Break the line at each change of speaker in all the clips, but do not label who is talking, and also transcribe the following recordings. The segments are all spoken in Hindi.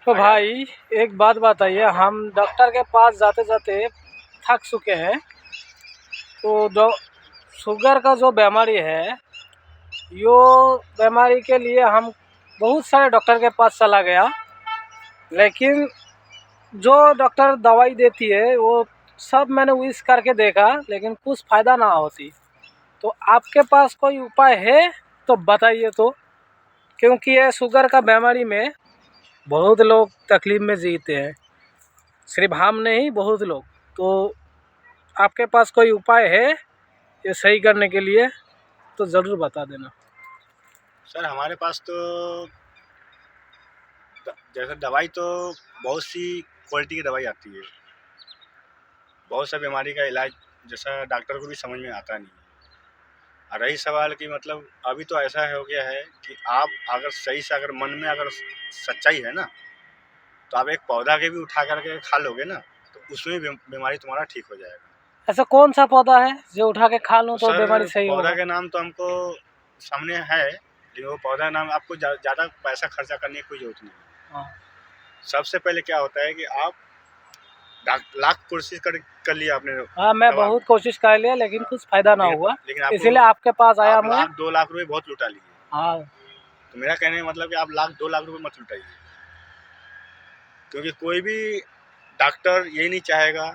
तो भाई एक बात बताइए, हम डॉक्टर के पास जाते जाते थक चुके हैं। तो जो शुगर का जो बीमारी है, यो बीमारी के लिए हम बहुत सारे डॉक्टर के पास चला गया, लेकिन जो डॉक्टर दवाई देती है वो सब मैंने यूज करके देखा, लेकिन कुछ फ़ायदा ना होती। तो आपके पास कोई उपाय है तो बताइए तो, क्योंकि ये शुगर का बीमारी में बहुत लोग तकलीफ में जीते हैं, सिर्फ हम नहीं, बहुत लोग। तो आपके पास कोई उपाय है ये सही करने के लिए तो ज़रूर बता देना।
सर हमारे पास तो जैसे दवाई तो बहुत सी क्वालिटी की दवाई आती है। बहुत सा बीमारी का इलाज जैसा डॉक्टर को भी समझ में आता नहीं है। और रही सवाल कि मतलब अभी तो ऐसा हो गया है कि आप अगर सही से अगर मन में अगर सच्चाई है ना, तो आप एक पौधा के भी उठा करके खा लोगे ना, तो उसमें बीमारी तुम्हारा ठीक हो जाएगा।
ऐसा कौन सा पौधा है जो उठा के खा लूँ
तो
तो
सर
बीमारी सही
पौधा
होगा?
के नाम तो हमको सामने है, लेकिन वो पौधा नाम आपको ज़्यादा पैसा खर्चा करने की कोई जरूरत नहीं है।
हाँ।
सबसे पहले क्या होता है कि आप लाख कोशिश कर लिया आपने
हाँ, मैं
दवा
बहुत
में।
कोशिश कर लिया, लेकिन
हाँ,
कुछ फ़ायदा ना हुआ,
लेकिन आपको
इसीलिए आपके पास आया
आप
मैं।
लाख 2 लाख रुपए बहुत लुटा लिए।
हाँ।
तो मेरा कहने का मतलब कि आप लाख 2 लाख रुपए मत लुटाइए, क्योंकि कोई भी डॉक्टर यही नहीं चाहेगा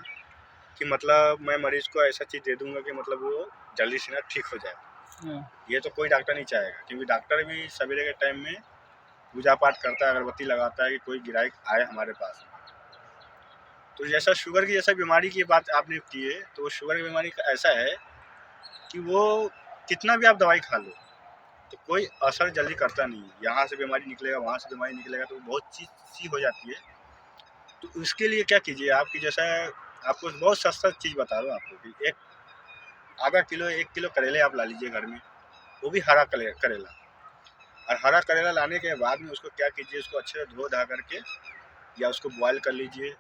कि मतलब मैं मरीज को ऐसा चीज़ दे दूंगा कि मतलब वो जल्दी से ना ठीक हो जाए। ये तो कोई डॉक्टर नहीं चाहेगा, क्योंकि डॉक्टर भी सवेरे के टाइम में पूजा पाठ करता है, अगरबत्ती लगाता है कि कोई ग्राहक आए हमारे पास। तो जैसा शुगर की जैसा बीमारी की बात आपने की है, तो शुगर की बीमारी का ऐसा है कि वो कितना भी आप दवाई खा लो तो कोई असर जल्दी करता नहीं है। यहाँ से बीमारी निकलेगा, वहाँ से बीमारी निकलेगा, तो बहुत चीज़ सी हो जाती है। तो उसके लिए क्या कीजिए आप कि जैसा आपको बहुत सस्ता चीज़ बता रहा हूँ आपको कि एक आधा किलो 1 किलो करेले आप ला लीजिए घर में, वो भी हरा करेला। और हरा करेला लाने के बाद में उसको क्या कीजिए, उसको अच्छे से धो धा करके या उसको बॉयल कर लीजिए।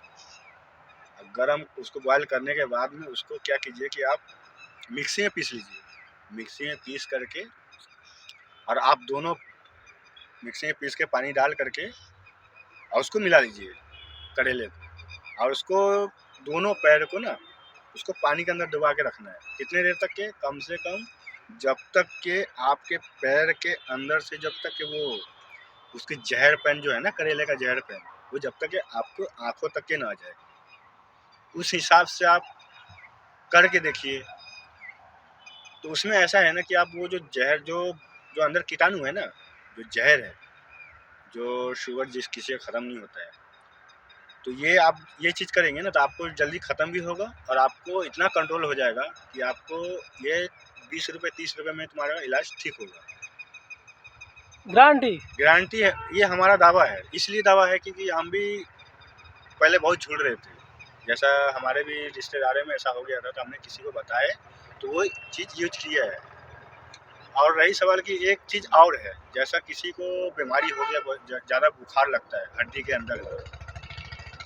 गरम उसको बॉयल करने के बाद में उसको क्या कीजिए कि आप मिक्सी में पीस लीजिए। मिक्सी में पीस करके और आप दोनों मिक्सी में पीस के पानी डाल करके और उसको मिला लीजिए करेले को। और उसको दोनों पैर को ना उसको पानी के अंदर डुबा के रखना है। कितने देर तक के? कम से कम जब तक के आपके पैर के अंदर से जब तक के वो उसकी जहर पैन जो है ना, करेले का जहर पैन, वो जब तक के आपको आंखों तक के ना आ जाए, उस हिसाब से आप करके देखिए। तो उसमें ऐसा है ना कि आप वो जो जहर जो जो अंदर कीटाणु है ना, जो जहर है, जो शुगर जिस किसी का ख़त्म नहीं होता है, तो ये आप ये चीज़ करेंगे ना तो आपको जल्दी ख़त्म भी होगा और आपको इतना कंट्रोल हो जाएगा कि आपको ये 20 रुपये 30 रुपये में तुम्हारा इलाज ठीक होगा।
गारंटी?
गारंटी है, ये हमारा दावा है। इसलिए दावा है क्योंकि हम भी पहले बहुत झूठ रहे थे। जैसा हमारे भी रिश्तेदारों में ऐसा हो गया था, तो हमने किसी को बताया तो वो चीज़ यूज किया है। और रही सवाल की एक चीज़ और है, जैसा किसी को बीमारी हो गया, बहुत ज़्यादा बुखार लगता है हड्डी के अंदर,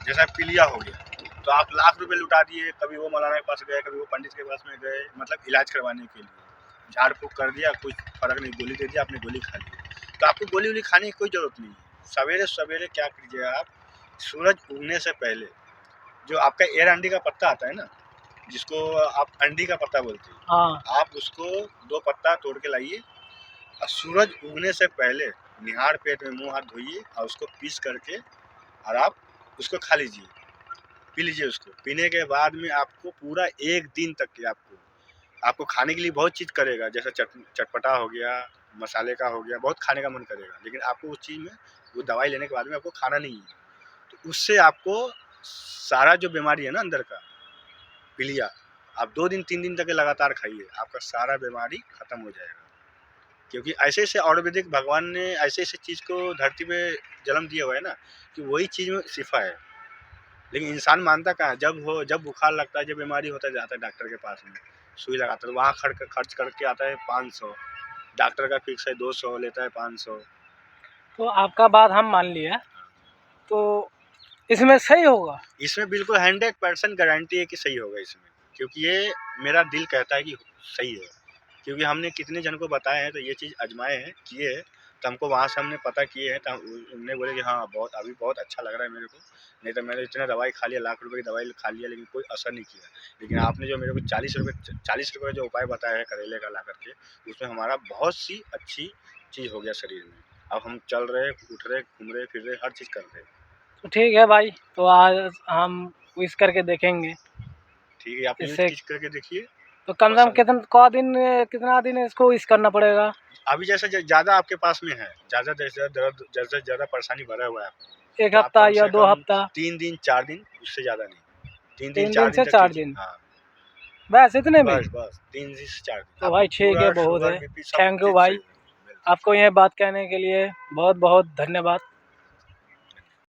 जैसा पीलिया हो गया, तो आप लाख रुपए लुटा दिए, कभी वो मौलाना के पास गए, कभी वो पंडित के पास में गए, मतलब इलाज करवाने के लिए। झाड़ फूँक कर दिया, कुछ फ़र्क नहीं, गोली दे दिया, आपने गोली खा ली। तो आपको गोली वोली खाने की कोई ज़रूरत नहीं है। सवेरे सवेरे क्या कीजिए आप, सूरज उगने से पहले जो आपका एयर अंडी का पत्ता आता है ना, जिसको आप अंडी का पत्ता बोलते हैं,
हाँ।
आप उसको 2 पत्ता तोड़ के लाइए और सूरज उगने से पहले निहार पेट में मुँह हाथ धोइए और उसको पीस करके और आप उसको खा लीजिए, पी लीजिए उसको। पीने के बाद में आपको पूरा 1 दिन तक के आपको खाने के लिए बहुत चीज़ करेगा, जैसे चटपटा हो गया, मसाले का हो गया, बहुत खाने का मन करेगा, लेकिन आपको उस चीज़ में वो दवाई लेने के बाद में आपको खाना नहीं है। तो उससे आपको सारा जो बीमारी है ना अंदर का पीलिया, आप 2 दिन 3 दिन तक लगातार खाइए, आपका सारा बीमारी खत्म हो जाएगा। क्योंकि ऐसे-ऐसे आयुर्वेदिक भगवान ने ऐसे-ऐसे चीज़ को धरती पे जन्म दिया हुआ है ना कि वही चीज़ में शिफ़ा है। लेकिन इंसान मानता कहाँ है? जब बुखार लगता है, जब बीमारी होता है, जाता है डॉक्टर के पास में, सुई लगाता है, तो वहाँ खर्च करके आता है 500, डॉक्टर का फिक्स है 200, लेता है 500।
तो आपका बात हम मान लिया, तो इसमें सही होगा?
इसमें बिल्कुल 100% गारंटी है कि सही होगा इसमें, क्योंकि ये मेरा दिल कहता है कि सही है। क्योंकि हमने कितने जन को बताया है, तो ये चीज़ आजमाए हैं, किए हैं, तो हमको वहाँ से हमने पता किए हैं, तो उनने बोले कि हाँ बहुत अभी बहुत अच्छा लग रहा है मेरे को, नहीं तो मैंने इतना दवाई खा लिया, लाख रुपए की दवाई खा लिया, लेकिन कोई असर नहीं किया। लेकिन आपने जो मेरे को 40 रुपये का जो उपाय बताया है करेले का ला करके, उसमें हमारा बहुत सी अच्छी चीज़ हो गया शरीर में। अब हम चल रहे, उठ रहे, घूम रहे, फिर रहे, हर चीज़ कर रहे।
तो ठीक है भाई, तो आज हम यूज़ करके देखेंगे
ठीक है, आप यूज
इससे।
चीज करके देखिए।
तो कम से कम
पसंद
कितना दिन इसको यूज़ करना पड़ेगा?
अभी जैसे ज़्यादा आपके पास में है, ज़्यादा जैसे दर्द, जैसे ज़्यादा परेशानी भरा हुआ है आपको,
एक
तो आप
हफ्ता
कम
या
से
2
कम
हफ्ता?
3 दिन 4 दिन, उससे ज़्यादा नहीं। 3 दिन
3
4
दिन
दिन
से
तक
4
कीजिए।
दिन,
हाँ,
बस इतने में?
बस 3 दिन से 4 दिन
तो
आपको
भाई ठीक है,
पूरा
बहुत
शुगर,
है।
बीपी सब
थैंक यू
चीज़ सही
भाई,
हो जाएगा।
आपको यह बात कहने के लिए बहुत बहुत धन्यवाद।